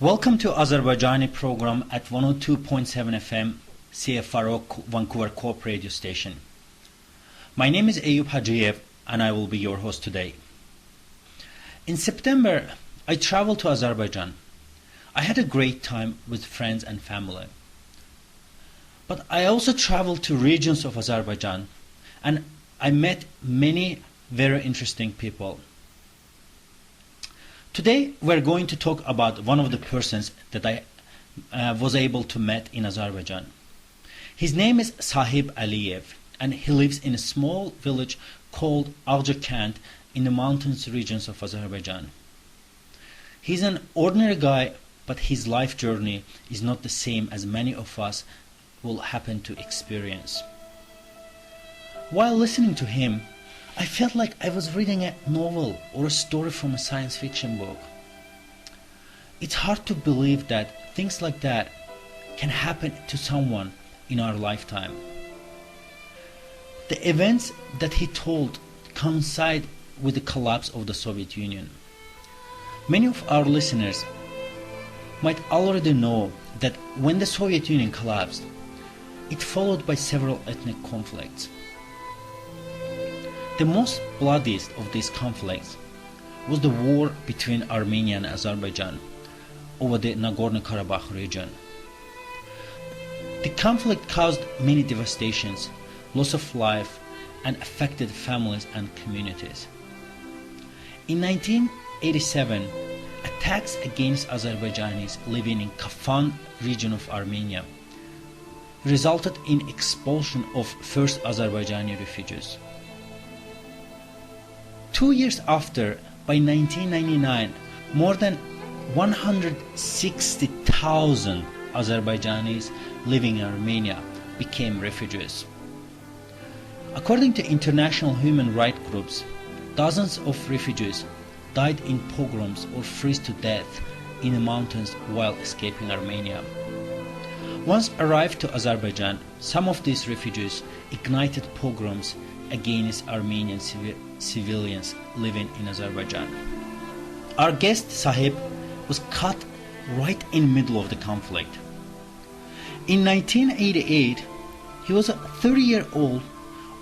Welcome to Azerbaijani program at 102.7 FM CFRO Vancouver Co-op radio station. My name is Sahib Aliyev and I will be your host today. In September, I traveled to Azerbaijan. I had a great time with friends and family. But I also traveled to regions of Azerbaijan and I met many very interesting people. Today we're going to talk about one of the persons that I was able to meet in Azerbaijan. His name is Sahib Aliyev and he lives in a small village called Ganja in the mountains regions of Azerbaijan. He's an ordinary guy, but his life journey is not the same as many of us will happen to experience. While listening to him, I felt like I was reading a novel or a story from a science fiction book. It's hard to believe that things like that can happen to someone in our lifetime. The events that he told coincide with the collapse of the Soviet Union. Many of our listeners might already know that when the Soviet Union collapsed, it followed by several ethnic conflicts. The most bloodiest of these conflicts was the war between Armenia and Azerbaijan over the Nagorno-Karabakh region. The conflict caused many devastations, loss of life, and affected families and communities. In 1987, attacks against Azerbaijanis living in Kafan region of Armenia resulted in expulsion of first Azerbaijani refugees. 2 years after, by 1999, more than 160,000 Azerbaijanis living in Armenia became refugees. According to international human rights groups, dozens of refugees died in pogroms or froze to death in the mountains while escaping Armenia. Once arrived to Azerbaijan, some of these refugees ignited pogroms against Armenian civilians living in Azerbaijan. Our guest Sahib was caught right in the middle of the conflict. In 1988, he was a 30-year-old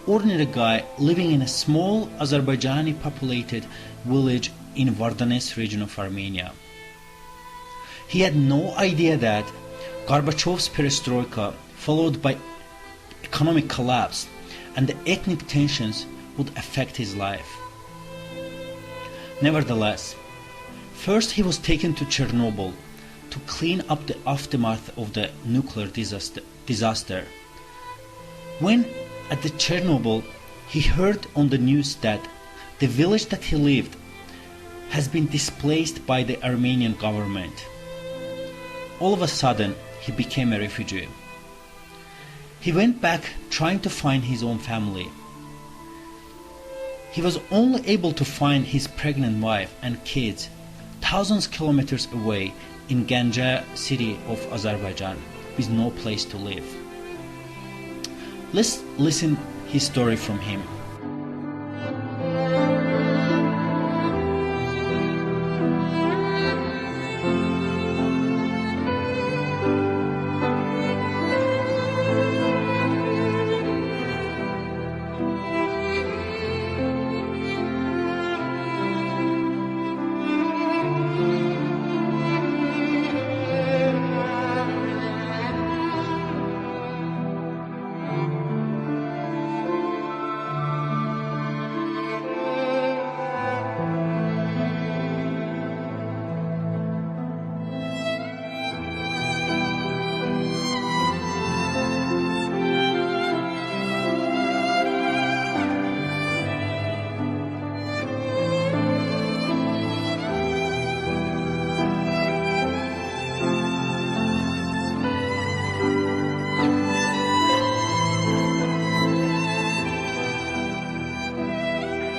ordinary guy living in a small Azerbaijani populated village in Vardanes region of Armenia. He had no idea that Gorbachev's perestroika, followed by economic collapse and the ethnic tensions, would affect his life. Nevertheless, first he was taken to Chernobyl to clean up the aftermath of the nuclear disaster. When at the Chernobyl, he heard on the news that the village that he lived has been displaced by the Armenian government. All of a sudden, he became a refugee. He went back trying to find his own family. He was only able to find his pregnant wife and kids thousands of kilometers away in Ganja city of Azerbaijan with no place to live. Let's listen his story from him.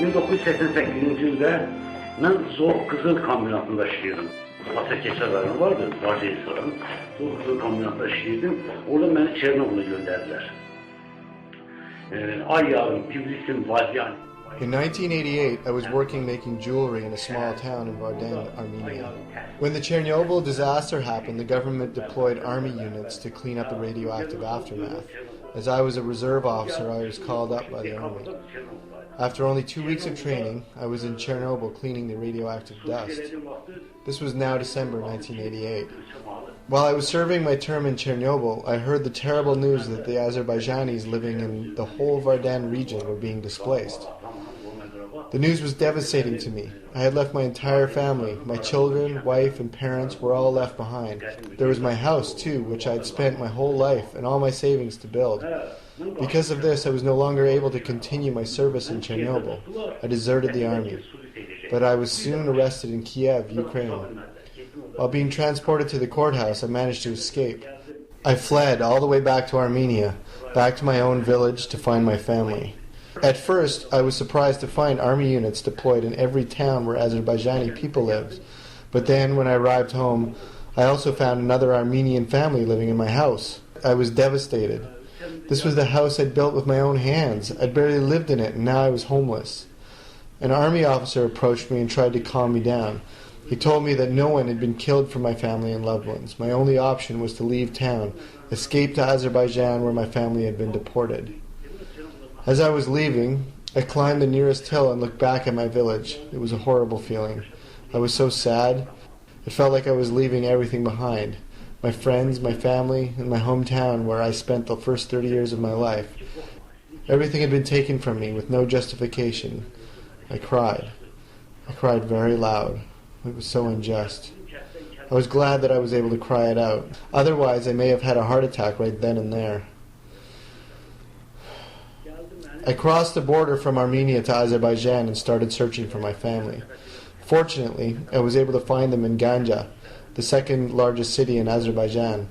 1988-ci ildə mən Zoğ Qızıl kombinatında işləyirdim. Atəkeçə rayonu vardı, Vaceyisarın. Zoğ Qızıl kombinatında işləyirdim. Orada məni Çernobıla göndərdilər. Ay yağın, Tbilisin, Valyan. In 1988, I was working making jewelry in a small town in Vardan, Armenia. When the Chernobyl disaster happened, the government deployed army units to clean up the radioactive aftermath. As I was a reserve officer, I was called up by the army. After only 2 weeks of training, I was in Chernobyl cleaning the radioactive dust. This was now December 1988. While I was serving my term in Chernobyl, I heard the terrible news that the Azerbaijanis living in the whole Vardan region were being displaced. The news was devastating to me. I had left my entire family. My children, wife, and parents were all left behind. There was my house, too, which I had spent my whole life and all my savings to build. Because of this, I was no longer able to continue my service in Chernobyl. I deserted the army. But I was soon arrested in Kiev, Ukraine. While being transported to the courthouse, I managed to escape. I fled all the way back to Armenia, back to my own village to find my family. At first, I was surprised to find army units deployed in every town where Azerbaijani people lived. But then, when I arrived home, I also found another Armenian family living in my house. I was devastated. This was the house I'd built with my own hands. I'd barely lived in it, and now I was homeless. An army officer approached me and tried to calm me down. He told me that no one had been killed from my family and loved ones. My only option was to leave town, escape to Azerbaijan where my family had been deported. As I was leaving, I climbed the nearest hill and looked back at my village. It was a horrible feeling. I was so sad. It felt like I was leaving everything behind. My friends, my family, and my hometown where I spent the first 30 years of my life. Everything had been taken from me with no justification. I cried. I cried very loud. It was so unjust. I was glad that I was able to cry it out. Otherwise, I may have had a heart attack right then and there. I crossed the border from Armenia to Azerbaijan and started searching for my family. Fortunately, I was able to find them in Ganja, the second largest city in Azerbaijan.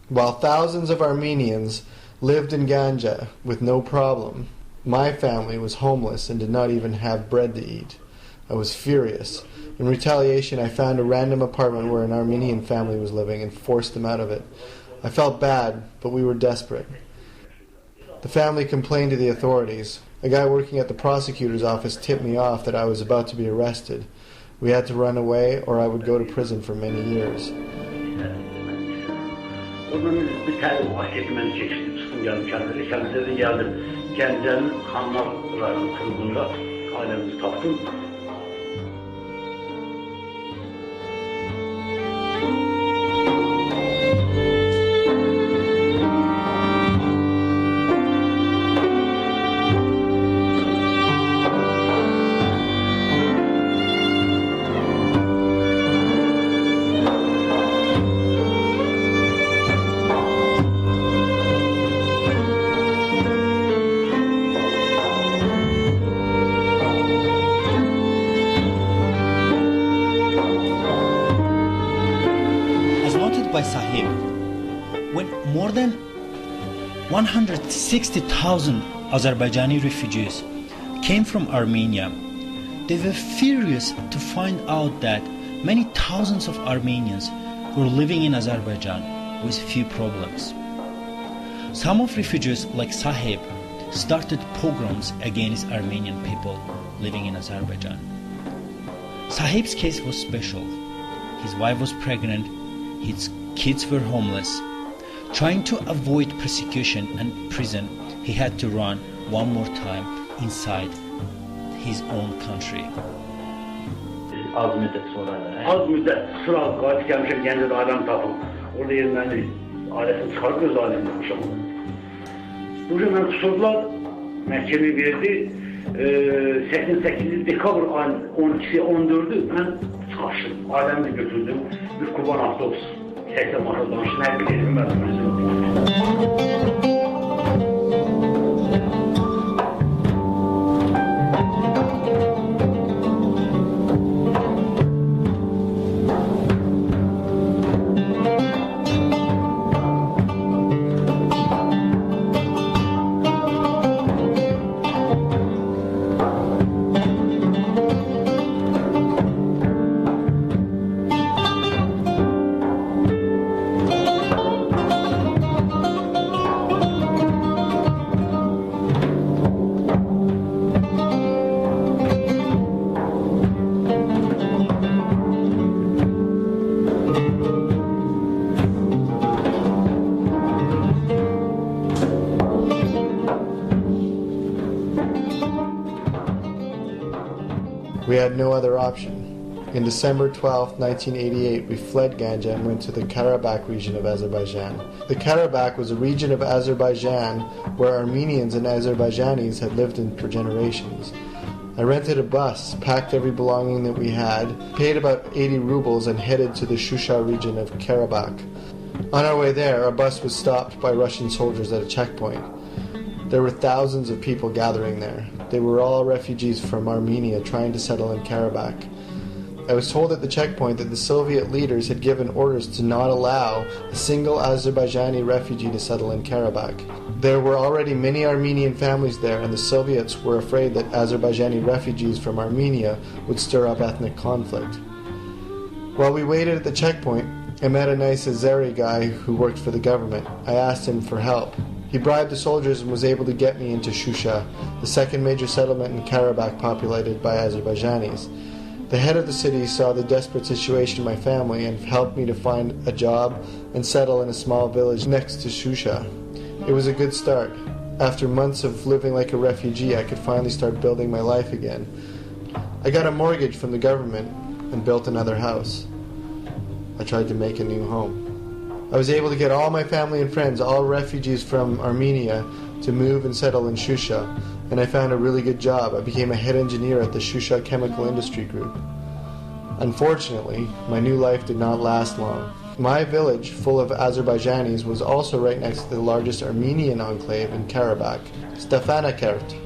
While thousands of Armenians lived in Ganja with no problem, my family was homeless and did not even have bread to eat. I was furious. In retaliation, I found a random apartment where an Armenian family was living and forced them out of it. I felt bad, but we were desperate. The family complained to the authorities. A guy working at the prosecutor's office tipped me off that I was about to be arrested. We had to run away or I would go to prison for many years. By Sahib, when more than 160,000 Azerbaijani refugees came from Armenia, they were furious to find out that many thousands of Armenians were living in Azerbaijan with few problems. Some of refugees like Sahib started pogroms against Armenian people living in Azerbaijan. Sahib's case was special. His wife was pregnant, his kids were homeless. Trying to avoid persecution and prison, he had to run one more time inside his own country. Az müddet sıra kaç gelmişim kendi de adam tapım. Orada yerinden ailesini çıkartıyoruz alemden bu şekilde. Bu yüzden tuturdular, mahkeme verdi. 88 dekabr ayın 12'si 14'ü ben çıkarttım. Ailemi götürdüm. Bir Kuban avtobüs. 80 masadan şimdi her bir yerim var. had no other option. In December 12, 1988, we fled Ganja and went to the Karabakh region of Azerbaijan. The Karabakh was a region of Azerbaijan where Armenians and Azerbaijanis had lived in for generations. I rented a bus, packed every belonging that we had, paid about 80 rubles and headed to the Shusha region of Karabakh. On our way there, our bus was stopped by Russian soldiers at a checkpoint. There were thousands of people gathering there. They were all refugees from Armenia trying to settle in Karabakh. I was told at the checkpoint that the Soviet leaders had given orders to not allow a single Azerbaijani refugee to settle in Karabakh. There were already many Armenian families there, and the Soviets were afraid that Azerbaijani refugees from Armenia would stir up ethnic conflict. While we waited at the checkpoint, I met a nice Azeri guy who worked for the government. I asked him for help. He bribed the soldiers and was able to get me into Shusha, the second major settlement in Karabakh populated by Azerbaijanis. The head of the city saw the desperate situation of my family and helped me to find a job and settle in a small village next to Shusha. It was a good start. After months of living like a refugee, I could finally start building my life again. I got a mortgage from the government and built another house. I tried to make a new home. I was able to get all my family and friends, all refugees from Armenia, to move and settle in Shusha, and I found a really good job. I became a head engineer at the Shusha Chemical Industry Group. Unfortunately, my new life did not last long. My village, full of Azerbaijanis, was also right next to the largest Armenian enclave in Karabakh, Stepanakert.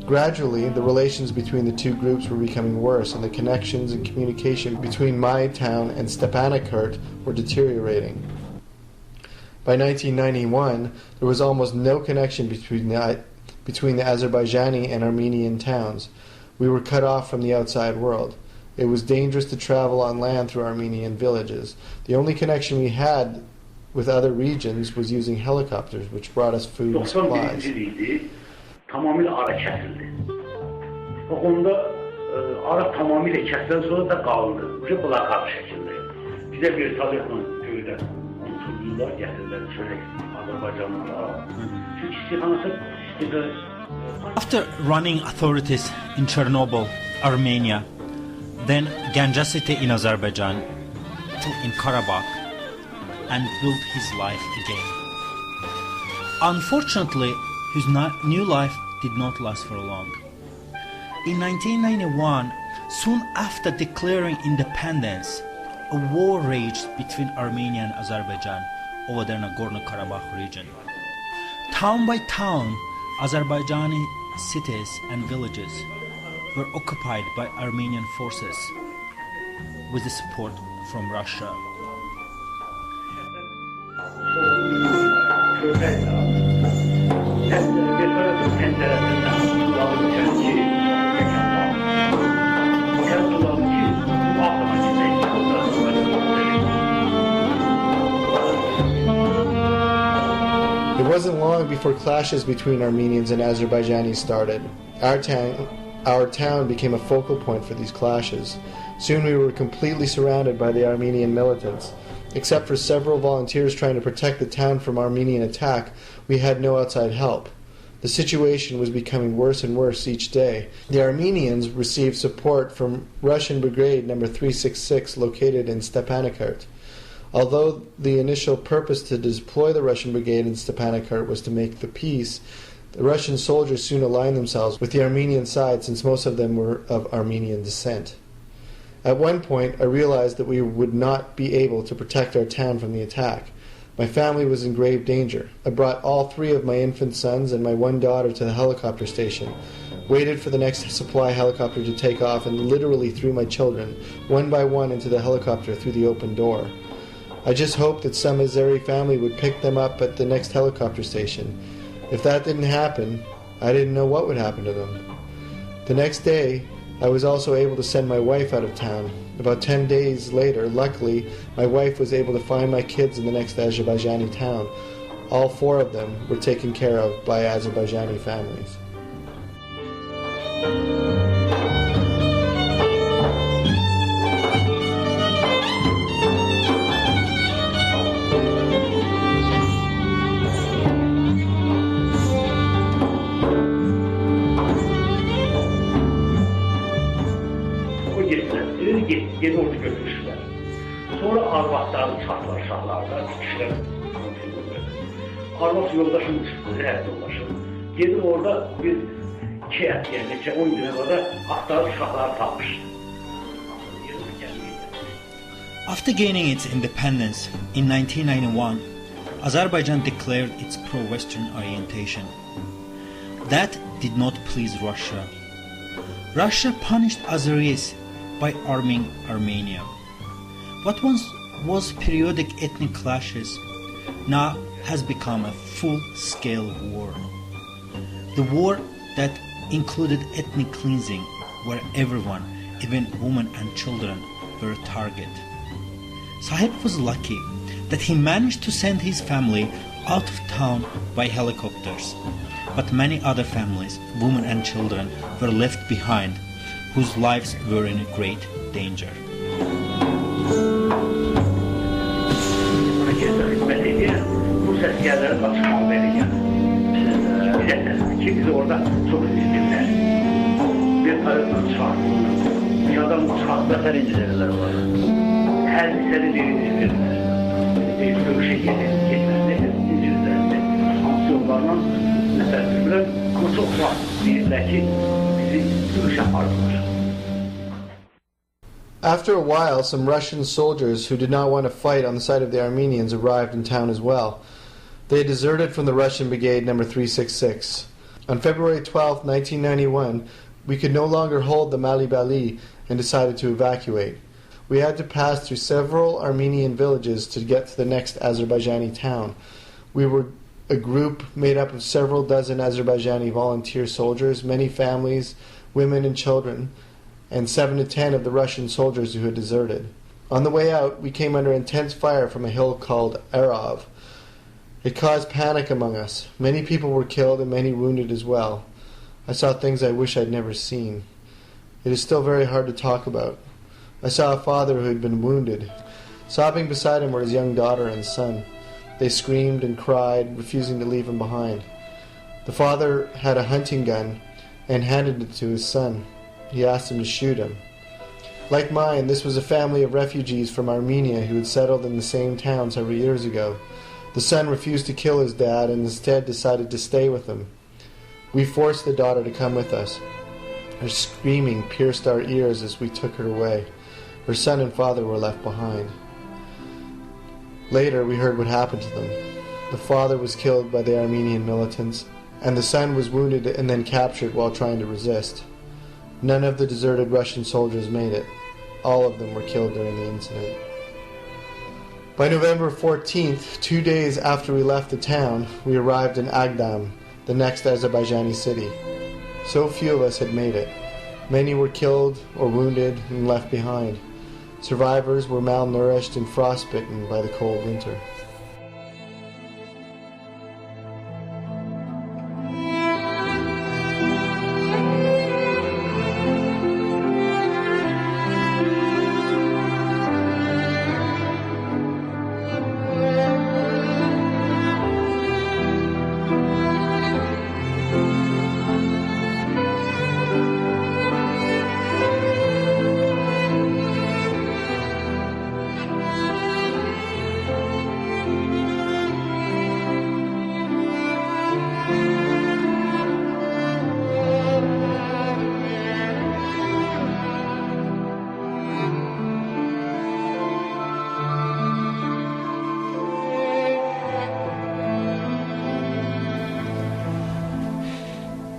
Gradually, the relations between the two groups were becoming worse, and the connections and communication between my town and Stepanakert were deteriorating. By 1991, there was almost no connection between the Azerbaijani and Armenian towns. We were cut off from the outside world. It was dangerous to travel on land through Armenian villages. The only connection we had with other regions was using helicopters, which brought us food and supplies. Tamamıyla ara kesildi. O konuda ara tamamıyla kesilen sonra da kaldı. Bir plakat şeklinde. Bize bir talepla köyden unutuldular, getirdiler çörek Azerbaycanlılara. Çünkü istihanası After running authorities in Chernobyl, Armenia, then Ganja city in Azerbaijan, in Karabakh, and built his life again. Unfortunately, his new life did not last for long. In 1991, soon after declaring independence, a war raged between Armenia and Azerbaijan over the Nagorno-Karabakh region. Town by town, Azerbaijani cities and villages were occupied by Armenian forces with the support from Russia. It wasn't long before clashes between Armenians and Azerbaijanis started. Our town became a focal point for these clashes. Soon we were completely surrounded by the Armenian militants. Except for several volunteers trying to protect the town from Armenian attack, we had no outside help. The situation was becoming worse and worse each day. The Armenians received support from Russian Brigade No. 366 located in Stepanakert. Although the initial purpose to deploy the Russian brigade in Stepanakert was to make the peace, the Russian soldiers soon aligned themselves with the Armenian side since most of them were of Armenian descent. At one point, I realized that we would not be able to protect our town from the attack. My family was in grave danger. I brought all 3 of my infant sons and my 1 daughter to the helicopter station, waited for the next supply helicopter to take off, and literally threw my children, one by one, into the helicopter through the open door. I just hoped that some Azeri family would pick them up at the next helicopter station. If that didn't happen, I didn't know what would happen to them. The next day, I was also able to send my wife out of town. About 10 days later, luckily, my wife was able to find my kids in the next Azerbaijani town. All 4 of them were taken care of by Azerbaijani families. Yoğurt götürmüşler. Sonra arvatları çıxartlar uşaqlarda, kişilər kontrol edir. Arvat yoldaşım çıxdı, həyat yoldaşım. Gedib orada bir 2 həftə, yəni 10 günə kadar axtarıb uşaqları tapmışdı. After gaining its independence in 1991, Azerbaijan declared its pro-Western orientation. That did not please Russia. Russia punished Azeris by arming Armenia. What once was periodic ethnic clashes now has become a full-scale war. The war that included ethnic cleansing, where everyone, even women and children, were a target. Sahib was lucky that he managed to send his family out of town by helicopters, but many other families, women and children, were left behind, whose lives were in great danger. Biz orada çok izlediler. Bir taraftan çıkarttılar. Dünyadan çıkarttılar. Beter incelemeler var. Her liseli birini verirler. Dövüşe geçmezdi. İncilizlerinde sanksiyonlarla mesela ama çok var. Deyirlər ki, bizi dövüş yapardılar. After a while, some Russian soldiers who did not want to fight on the side of the Armenians arrived in town as well. They deserted from the Russian Brigade number 366. On February 12, 1991, we could no longer hold the Malibali and decided to evacuate. We had to pass through several Armenian villages to get to the next Azerbaijani town. We were a group made up of several dozen Azerbaijani volunteer soldiers, many families, women and children, and 7 to 10 of the Russian soldiers who had deserted. On the way out, we came under intense fire from a hill called Arov. It caused panic among us. Many people were killed and many wounded as well. I saw things I wish I'd never seen. It is still very hard to talk about. I saw a father who had been wounded. Sobbing beside him were his young daughter and son. They screamed and cried, refusing to leave him behind. The father had a hunting gun and handed it to his son. He asked him to shoot him. Like mine, this was a family of refugees from Armenia who had settled in the same town several years ago. The son refused to kill his dad and instead decided to stay with him. We forced the daughter to come with us. Her screaming pierced our ears as we took her away. Her son and father were left behind. Later, we heard what happened to them. The father was killed by the Armenian militants, and the son was wounded and then captured while trying to resist. None of the deserted Russian soldiers made it. All of them were killed during the incident. By November 14th, 2 days after we left the town, we arrived in Agdam, the next Azerbaijani city. So few of us had made it. Many were killed or wounded and left behind. Survivors were malnourished and frostbitten by the cold winter.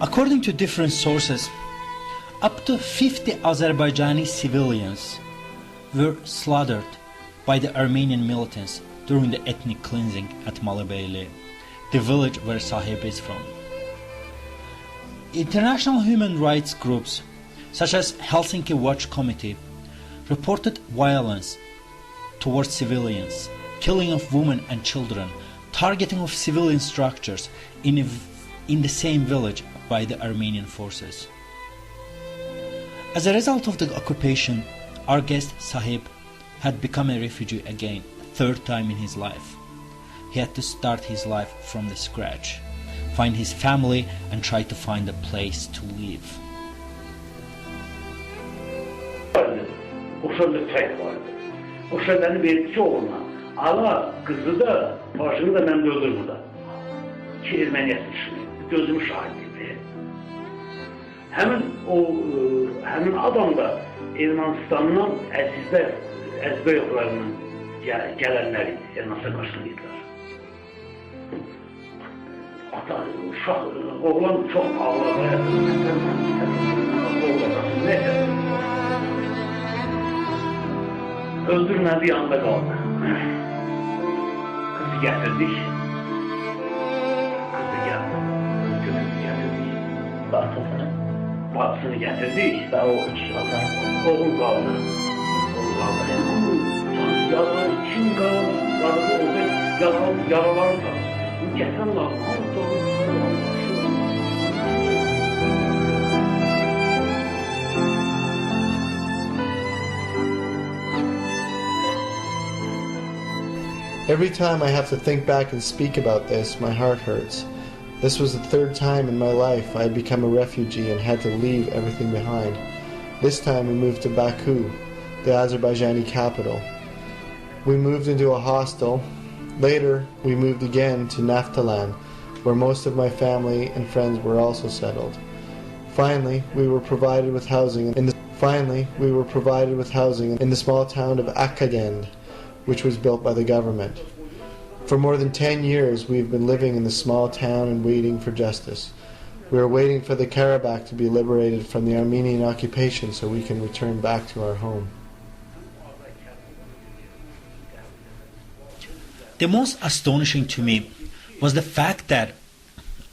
According to different sources, up to 50 Azerbaijani civilians were slaughtered by the Armenian militants during the ethnic cleansing at Malibali, the village where Sahib is from. International human rights groups such as Helsinki Watch Committee reported violence towards civilians, killing of women and children, targeting of civilian structures in the same village by the Armenian forces. As a result of the occupation, our guest Sahib had become a refugee again, third time in his life. He had to start his life from the scratch, find his family and try to find a place to live. Şöyle çay vardı. O şeylerini verdi ki oğluna. Ala kızı da, başını da ben de öldürüm da. Ki Ermeniyetin işini. Gözümü şahitliği. Hemen adam da Ermənistandan əzbə yoxlarının gələnləri Ermənistan qarşılayırlar. Uşaq, oğlan çox ağladı. Öldürmədiyi anda qaldı. Kızı gətirdik. Bacısını gətirdik və o oğul qaldı. Yaralı, kim qaldı, yaraları qaldı. Gətirən lazım. Every time I have to think back and speak about this, my heart hurts. This was the third time in my life I had become a refugee and had to leave everything behind. This time we moved to Baku, the Azerbaijani capital. We moved into a hostel. Later, we moved again to Naftalan, where most of my family and friends were also settled. Finally, we were provided with housing in the small town of Akagend, which was built by the government. For more than 10 years, we've been living in the small town and waiting for justice. We are waiting for the Karabakh to be liberated from the Armenian occupation so we can return back to our home. The most astonishing to me was the fact that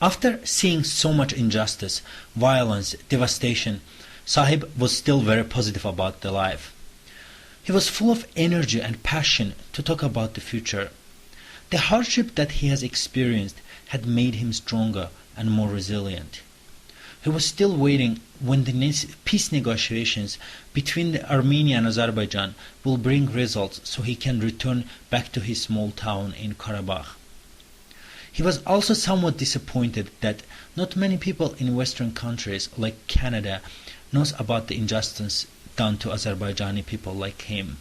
after seeing so much injustice, violence, devastation, Sahib was still very positive about the life. He was full of energy and passion to talk about the future. The hardship that he has experienced had made him stronger and more resilient. He was still waiting when the peace negotiations between Armenia and Azerbaijan will bring results so he can return back to his small town in Karabakh. He was also somewhat disappointed that not many people in Western countries like Canada knows about the injustice done to Azerbaijani people like him.